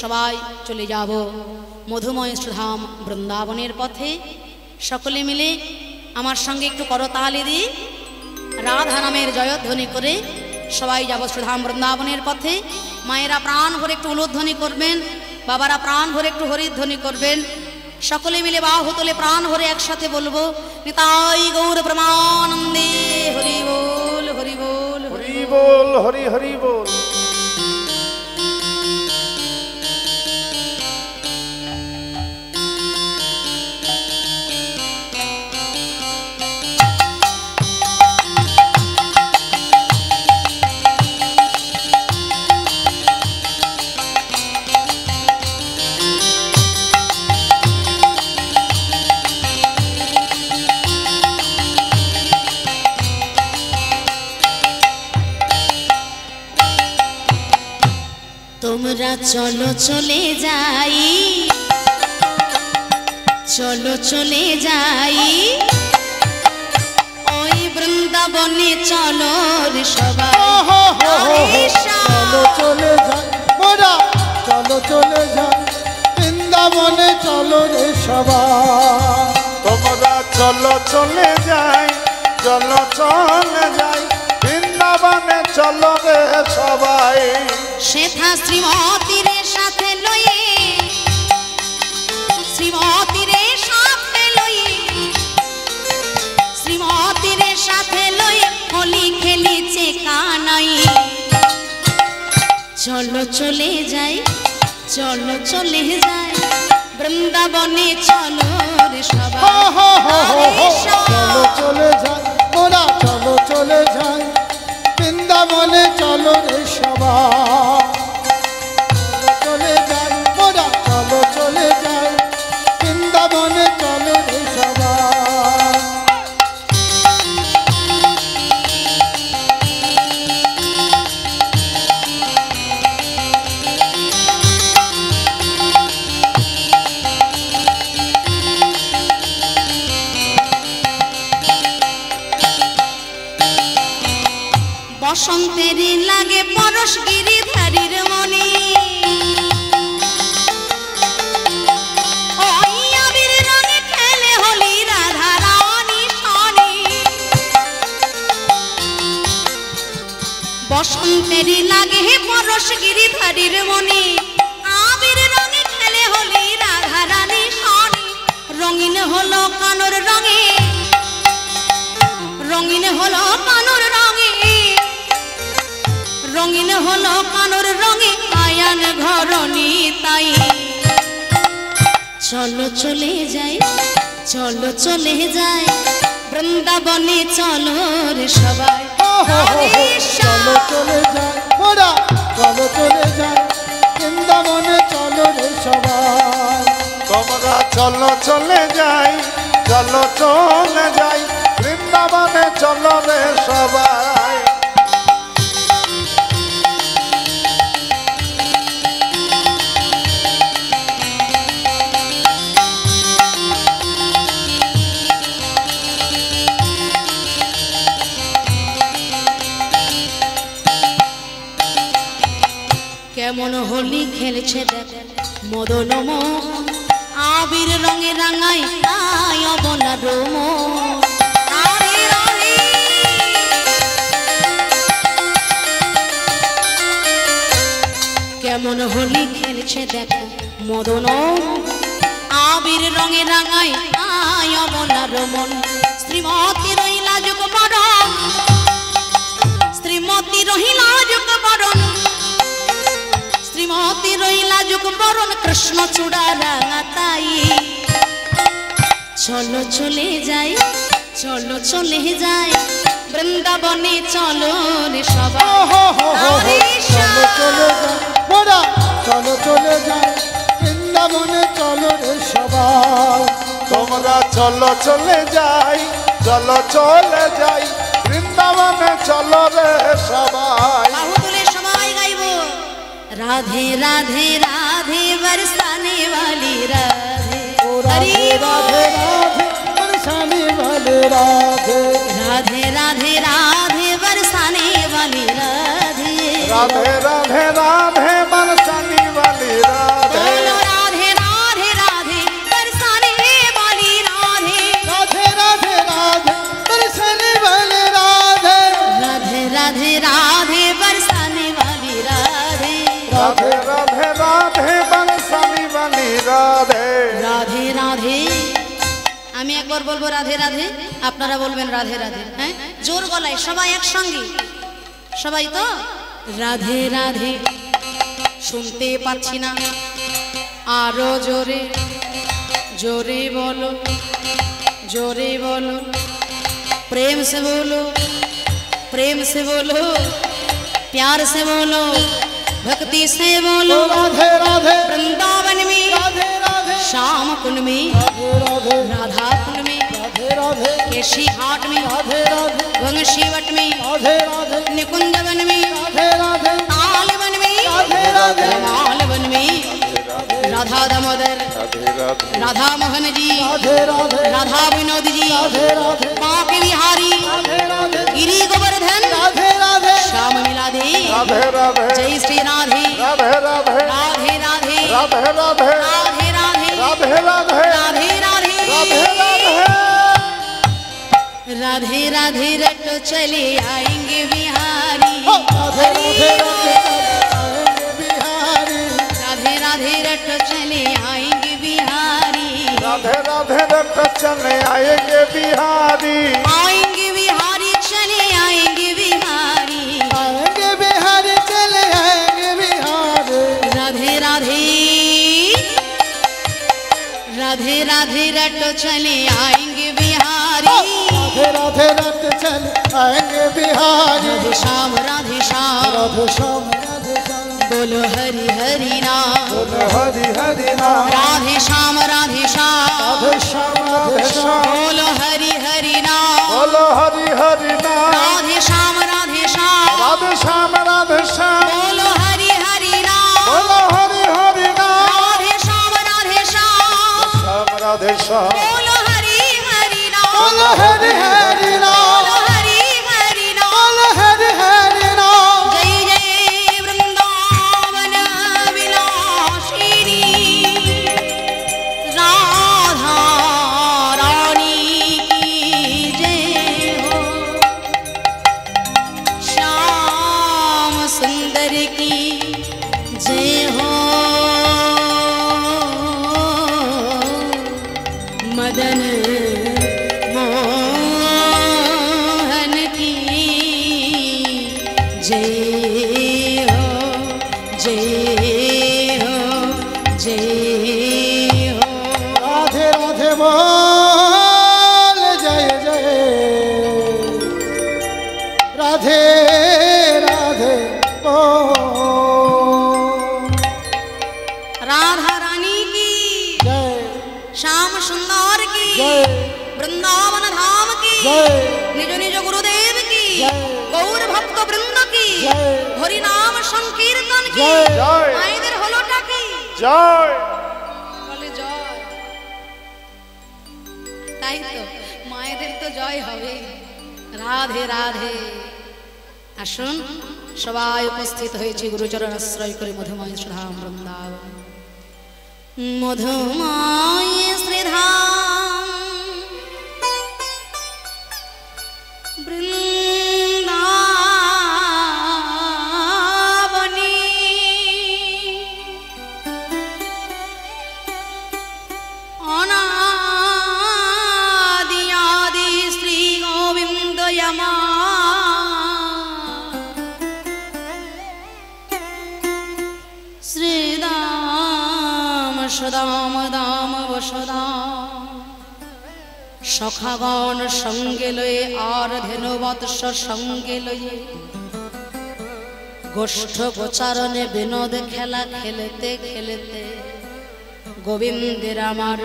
সবাই চলে যাব মধুময় সুধাম বৃন্দাবনের পথে। সকলে মিলে আমার সঙ্গে একটু করতালি দিয়ে রাধা নামের জয়ধ্বনি করে সবাই যাব সুধাম বৃন্দাবনের পথে। মায়েরা প্রাণ ভরে একটু উলুধ্বনি করবেন, বাবারা প্রাণ ভরে একটু হরিধ্বনি করবেন। সকলে মিলে বাহু তোলে প্রাণ ভরে একসাথে বলবো নিতাই গৌর প্রেমানন্দে হরি বল হরি বল হরি বল হরি হরি বল। তোমরা চলো চলে যাই, চলো চলে যাই ওই বৃন্দাবনে চলো রে সবাই। চলো চলে যাই মোরা, চলো চলে যাই বৃন্দাবনে চলো রে সবাই। তোমরা চলো চলে যাই, চলো চলে যাই বৃন্দাবনে চলো রে সবাই। সেথা শ্রীমতীর সাথে লয়ে, শ্রীমতীর সাথে লয়ে, শ্রীমতীর সাথে লয়ে হোলি খেলিছে কানাই। চলো চলে যাই, চলো চলে যাই বৃন্দাবনে চলো রে সবাই। চলো চলে যাই মোরা, চলো চলে যাই বৃন্দাবনে চলো রে সবাই। চলো চলে যাই মোরা, চলো চলে যাই বৃন্দাবনে চলো রে সবাই। বসন্তের লাগে পরশ গিরিধারীর মনে, ওই আবির রঙে খেলে হোলি রাধা রানী সনে। বসন্তের লাগে পরশ গিরিধারীর মনে, আবির রঙে খেলে হোলি রাধা রানী সনে। রঙিন হলো কানুর রঙে, রঙিন হলো কানুর রঙে, রঙিন হলো কানুর রঙে আয়ান ঘরণী তাই। চলো চলে যাই, চলো চলে যাই বৃন্দাবনে চলো রে সবাই। চলো চলে যাই মোরা, চলো চলে যাই বৃন্দাবনে চলো রে সবাই। তোমরা চলো চলে যাই, চলো চলে যাই বৃন্দাবনে চলো রে সবাই। কেমন হোলি খেলছে দেখ মদন মোহন, আবির রঙে রাঙাই আয় অবনার মন। কেমন হোলি খেলছে দেখ মদন আবির রঙে রাঙাই আয় অবনার মন। শ্রীমতী রহিলা যুগ বরণ, শ্রীমতী রহিলা যুগ বরণ, শ্রীমতী রহিলা যুগ বরণ কৃষ্ণ চূড়া রাঙা তাই। চলো চলে যাই, চলো চলে যাই বৃন্দাবনে চলো রে সবাই। চলো চলে যাই মোরা, চলো চলে যাই বৃন্দাবনে চলো রে সবাই। তোমরা চলো চলে যাই, চলো চলে যাই বৃন্দাবনে চলো রে সবাই। বাহু তুলে সবাই গাইব राधे राधे राधे बरसाने वाली राधे। ओ राधे राधे राधे बरसाने वाले राधे। राधे राधे राधे बरसाने वाली राधे। राधे राधे राधे बरसाने वाली राधे। একবার বলবো রাধে রাধে, আপনারা বলবেন রাধে রাধে। হ্যাঁ, জোর গলায় সবাই একসঙ্গে, সবাই তো রাধে রাধে। শুনতে পাচ্ছি না, আরো জোরে জোরে বলো, জোরে বলো, प्रेम से बोलो, प्रेम से बोलो, प्यार से बोलो, भक्ति से बोलो। राधे राधे वृंदावन में राधे राधे, श्याम कुंड में राधे राधे, राधा कुंड में राधे राधे, केशी घाट में राधे राधे, वंशीवट में राधे राधे, निकुंज वन में राधे राधे, ताल वन में राधे राधे, माल वन में राधा दामोदर, राधा मोहन जी, राधे राधे, राधा विनोद जी, राधे राधे, बांके बिहारी, राधे राधे, गिरी गोवर्धन, राधे राधे, श्याम मिलादे, राधे राधे जय श्री राधे राधे राधे राधे राधे राधे राधे राधे राधे राधे राधे राधे राधे राधे राधे राधे रटो चले आएंगे बिहारी, राधे राधे, आएंगे बिहारी, राधे राधे रटो चले आएंगे बिहारी, राधे राधे रट चले आएंगे बिहारी, आएंगे बिहारी चले आएंगे बिहारी, आएंगे बिहारी, चले आएंगे बिहारी, राधे राधे राधे राधे रटो चले आएंगे बिहारी, राधे राधे रट चले आएंगे बिहारी, राधे श्याम राधे श्याम, राधे श्याम, बोलो हरि हरि नाम, बोलो हरि हरि नाम, राधे श्याम राधे श्याम, राधे श्याम, बोलो हरि हरि नाम, बोलो हरि हरि नाम, राधे श्याम राधे श्याम राधे श्याम, बोलो हरि हरि नाम, बोलो हरि हरि नाम, राधे श्याम श्याम राधे श्याम, बोलो हरि हरि नाम, बोलो हरि हरि नाम, बोलो हरि हरि नाम, बोलो हरि हरि नाम, जय जय वृंदावन विलासिनी राधा रानी की जय हो, श्याम सुंदर की जय हो, मदन मोहन की जय हो, जय हो, जय हो। राधे राधे बोल जय जय, राधे राधे बोल राधा रानी की, जय श्याम सुंदर की, जय वृंदावन धाम की, जय निज निज गुरुदेव की, जय। गौर भक्त वृंद की, जय। हरि नाम संकीर्तन की, जय। जय। मायेদের হলোটা কি? जय বলে জয়। তাই তো মায়েদের তো জয় হবে। রাধে রাধে। আসুন সবাই উপস্থিত হয়েছে গুরুচরণ আশ্রয় করে মধুময় শ্রীধাম বৃন্দাবন। মধুময় শ্রীধাম বৃন্দাবনী অনাদি আদি শ্রী গোবিন্দ যমা শ্রীদাম সদাম দাম বসদাম সখাগণ সঙ্গে লয়ে আর ধেনুবৎস সঙ্গে লয়ে গোষ্ঠ গোচারণে বিনোদ খেলা খেলতে খেলতে গোবিন্দের আমার